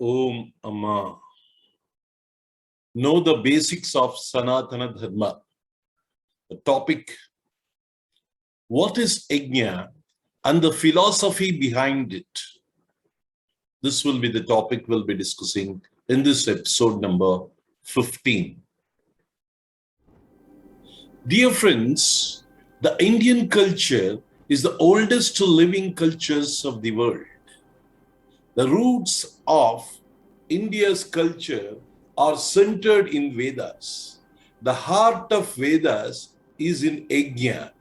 Om Amma. Know the basics of Sanatana Dharma. The topic, what is Yagna and the philosophy behind it? This will be the topic we'll be discussing in this episode number 15. Dear friends, the Indian culture is the oldest living cultures of the world. The roots of India's culture are centered in Vedas. The heart of Vedas is in Yagna.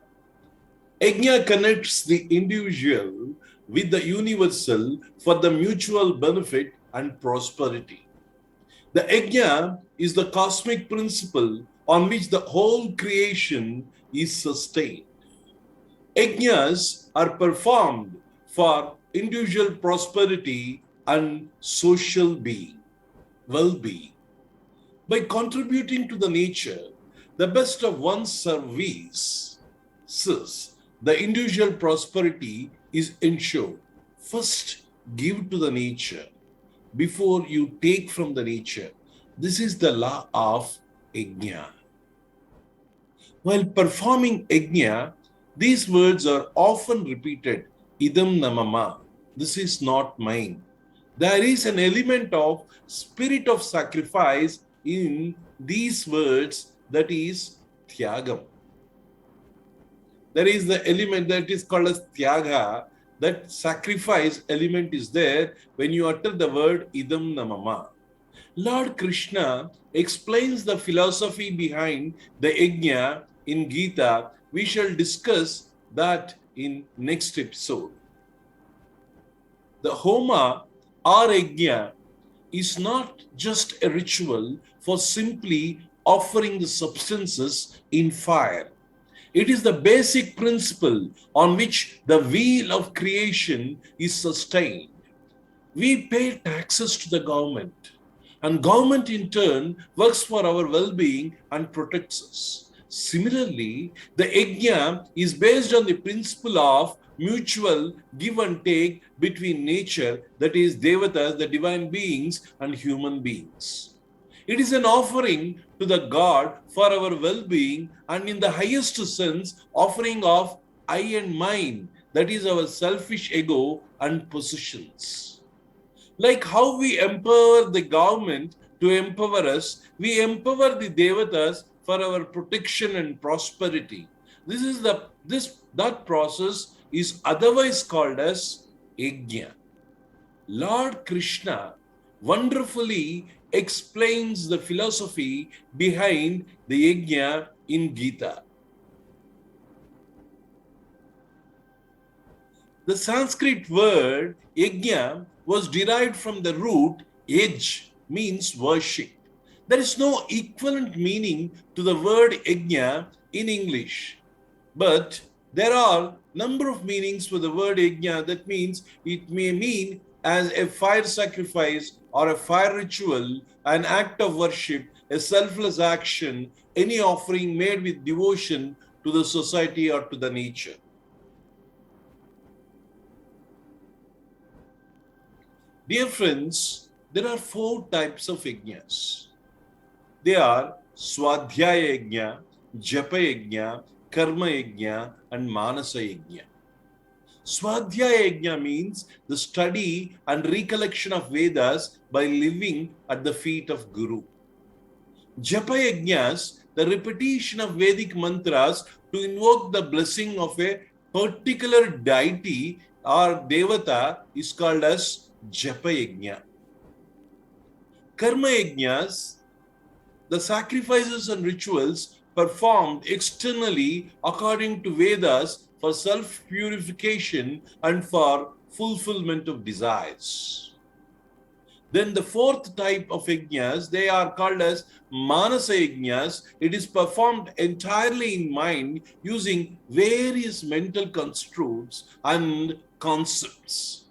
Yagna connects the individual with the universal for the mutual benefit and prosperity. The Yagna is the cosmic principle on which the whole creation is sustained. Yagnas are performed for individual prosperity and social well-being. By contributing to the nature, the best of one's services, the individual prosperity is ensured. First, give to the nature before you take from the nature. This is the law of Yagna. While performing Yagna, these words are often repeated, idam namama, this is not mine. There is an element of spirit of sacrifice in these words, that is tyagam. There is the element that is called as tyaga, that sacrifice element is there when you utter the word idam namama. Lord Krishna explains the philosophy behind the Yagna in Gita. We shall discuss that in next episode. The Homa or Yagna is not just a ritual for simply offering the substances in fire. It is the basic principle on which the wheel of creation is sustained. We pay taxes to the government, and government in turn works for our well-being and protects us. Similarly, the Yagna is based on the principle of mutual give and take between nature, that is devatas, the divine beings, and human beings. It is an offering to the God for our well-being, and in the highest sense, offering of I and mine, that is our selfish ego and possessions. Like how we empower the government to empower us, we empower the devatas for our protection and prosperity. That process is otherwise called as Yagna. Lord Krishna wonderfully explains the philosophy behind the Yagna in Gita. The Sanskrit word Yagna was derived from the root yaj, means worship. There is no equivalent meaning to the word Yagna in English, but there are number of meanings for the word Yagna. That means it may mean as a fire sacrifice or a fire ritual, an act of worship, a selfless action, any offering made with devotion to the society or to the nature. Dear friends, there are 4 types of Yagnas. They are Swadhyaya Yagna, Japa Yagna, Karma Yagna, and Manasa Yagna. Swadhyaya Yagna means the study and recollection of Vedas by living at the feet of Guru. Japa Yagnas, the repetition of Vedic mantras to invoke the blessing of a particular deity or devata, is called as Japa Yagna. Karma Yagnas, the sacrifices and rituals performed externally according to Vedas for self-purification and for fulfillment of desires. Then the 4th type of Yagnas, they are called as Manasa Yagnas. It is performed entirely in mind using various mental constructs and concepts.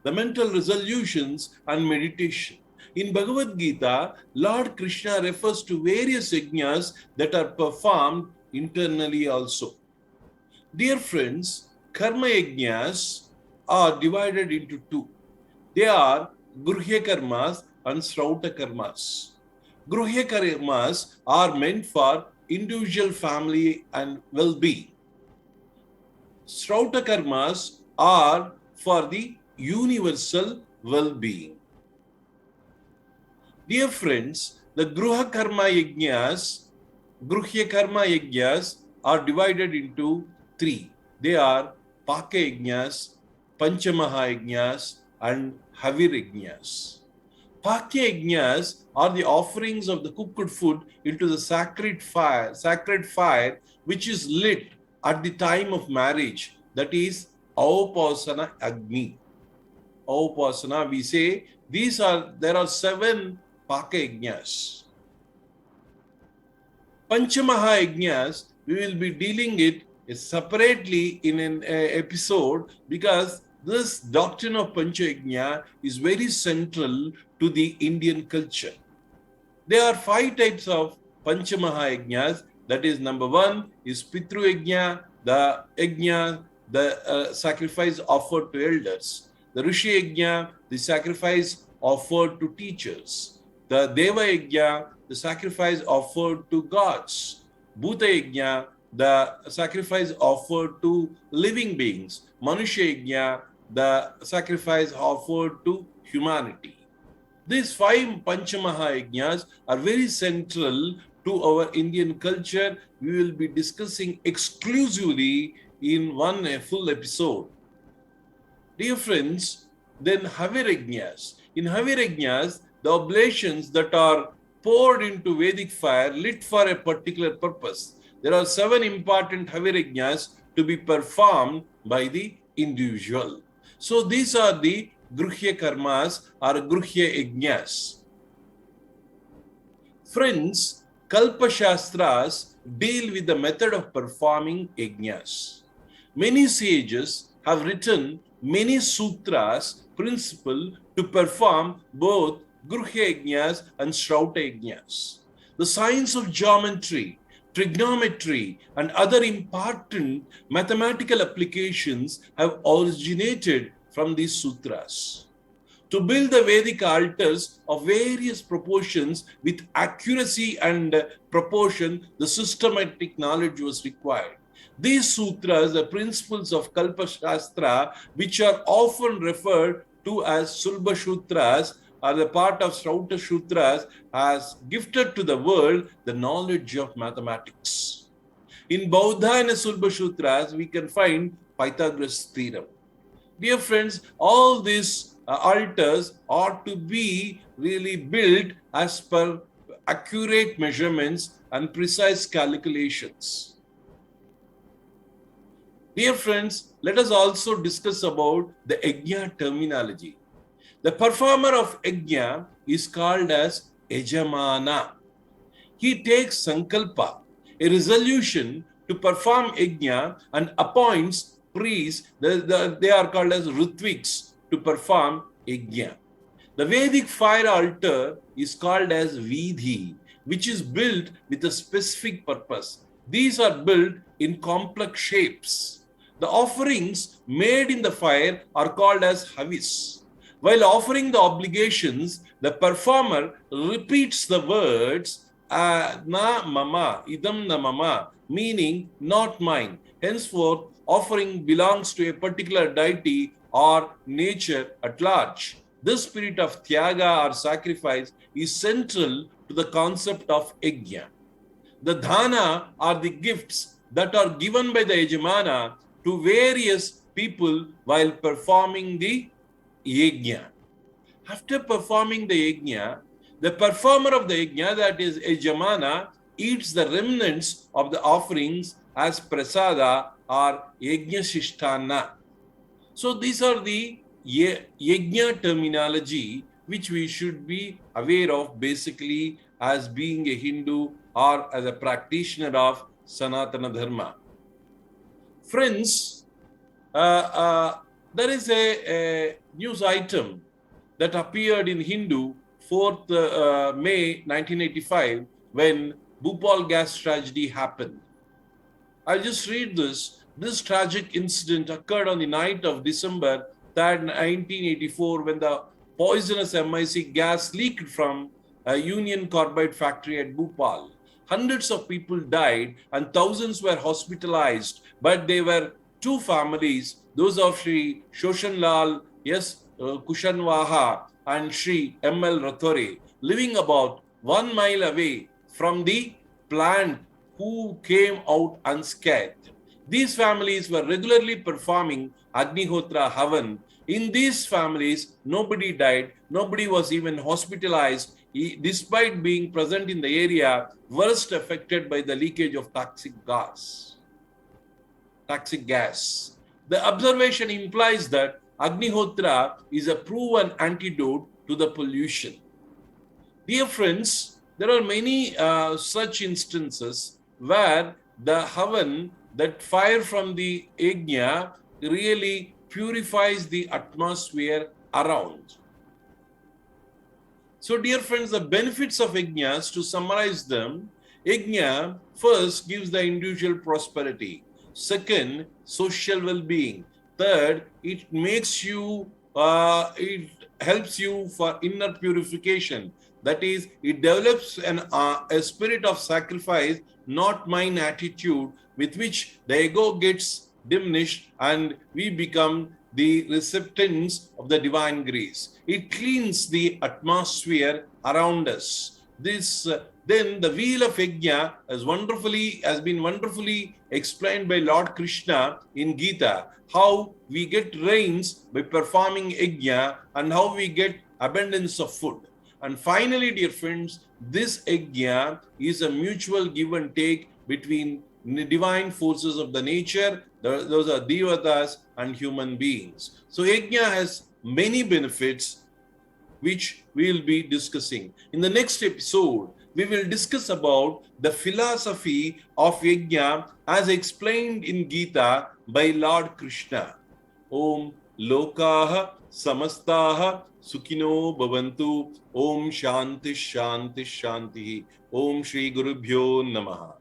The mental resolutions and meditation. In Bhagavad Gita, Lord Krishna refers to various yagnas that are performed internally also. Dear friends, karma yagnas are divided into 2. They are Gruhya Karmas and Srauta Karmas. Gruhya Karmas are meant for individual family and well-being. Srauta Karmas are for the universal well-being. Dear friends, the Gruhya Karma Yajnas are divided into three. They are Paka Yajnas, Panchamaha Yajnas, and Havir Yajnas. Paka Yajnas are the offerings of the cooked food into the sacred fire which is lit at the time of marriage, that is Avapasana Agni. Avapasana, we say there are 7 Paka Yajnas. Panchamaha Yajnas, we will be dealing it separately in an episode, because this doctrine of Panchayajna is very central to the Indian culture. There are 5 types of Panchamaha Yajnas. That is, number 1 is Pitru Yajna, the sacrifice offered to elders. The Rishi Yajna, the sacrifice offered to teachers. The Deva Yajna, the sacrifice offered to gods. Bhuta Yajna, the sacrifice offered to living beings. Manusha Yajna, the sacrifice offered to humanity. These 5 Panchamaha Yajnas are very central to our Indian culture. We will be discussing exclusively in one full episode. Dear friends, then Havir Yajnas. In Havir Yajnas, the oblations that are poured into Vedic fire lit for a particular purpose. There are 7 important Havir Yajnas to be performed by the individual. So these are the Gruhya Karmas or Gruhya Yajnas. Friends, Kalpa Shastras deal with the method of performing Yajnas. Many sages have written many sutras, principle to perform both Gruhya Yajnas and Srauta Yajnas. The science of geometry, trigonometry, and other important mathematical applications have originated from these sutras. To build the Vedic altars of various proportions with accuracy and proportion, the systematic knowledge was required. These sutras, the principles of Kalpa Shastra, which are often referred to as Sulba Sutras, are the part of Srauta Sutras, has gifted to the world the knowledge of mathematics. In Bauddha and Sulba Sutras, we can find Pythagoras' theorem. Dear friends, all these altars ought to be really built as per accurate measurements and precise calculations. Dear friends, let us also discuss about the Yajna terminology. The performer of Yajna is called as Yajamana. He takes Sankalpa, a resolution to perform Yajna, and appoints priests, they are called as Ritviks, to perform Yajna. The Vedic fire altar is called as Vidhi, which is built with a specific purpose. These are built in complex shapes. The offerings made in the fire are called as Havis. While offering the obligations, the performer repeats the words na mama, idam na mama, meaning not mine. Henceforth, offering belongs to a particular deity or nature at large. This spirit of Tyaga or sacrifice is central to the concept of Yajna. The Dhana are the gifts that are given by the Yajamana to various people while performing the Yajna. After performing the Yajna, the performer of the Yajna, that is Yajamana, eats the remnants of the offerings as prasada or Yajna Shishtana. So these are the Yajna terminology which we should be aware of basically as being a Hindu or as a practitioner of Sanatana Dharma. Friends, there is a news item that appeared in Hindu 4th May 1985 when Bhopal gas tragedy happened. I'll just read this. This tragic incident occurred on the night of December 3rd, 1984, when the Poisonous MIC gas leaked from a Union Carbide factory at Bhopal. Hundreds of people died and thousands were hospitalized, but they were two families, those of Shri Shoshanlal Kushanwaha and Shri M.L. Rathore, living about 1 mile away from the plant, who came out unscathed. These families were regularly performing Agnihotra Havan. In these families, nobody died, nobody was even hospitalized, despite being present in the area worst affected by the leakage of toxic gas. The observation implies that Agnihotra is a proven antidote to the pollution. Dear friends, there are many such instances where the Havan, that fire from the Yagna, really purifies the atmosphere around. So, dear friends, the benefits of Yagnas, to summarize them: Yagna first gives the individual prosperity. Second, social well-being. Third, it makes you, it helps you for inner purification. That is, it develops a spirit of sacrifice, not mine attitude, with which the ego gets diminished and we become the recipients of the divine grace. It cleans the atmosphere around us. Then the wheel of Yagna has been wonderfully explained by Lord Krishna in Gita, how we get rains by performing Yagna and how we get abundance of food. And finally, dear friends, this Yagna is a mutual give and take between divine forces of the nature, those are Devatas and human beings. So Yagna has many benefits, which we will be discussing. In the next episode, we will discuss about the philosophy of Yagna as explained in Gita by Lord Krishna. Om Lokaha Samastaha Sukhino Bhavantu. Om Shanti Shanti Shanti. Om Shri Gurubhyo Namaha.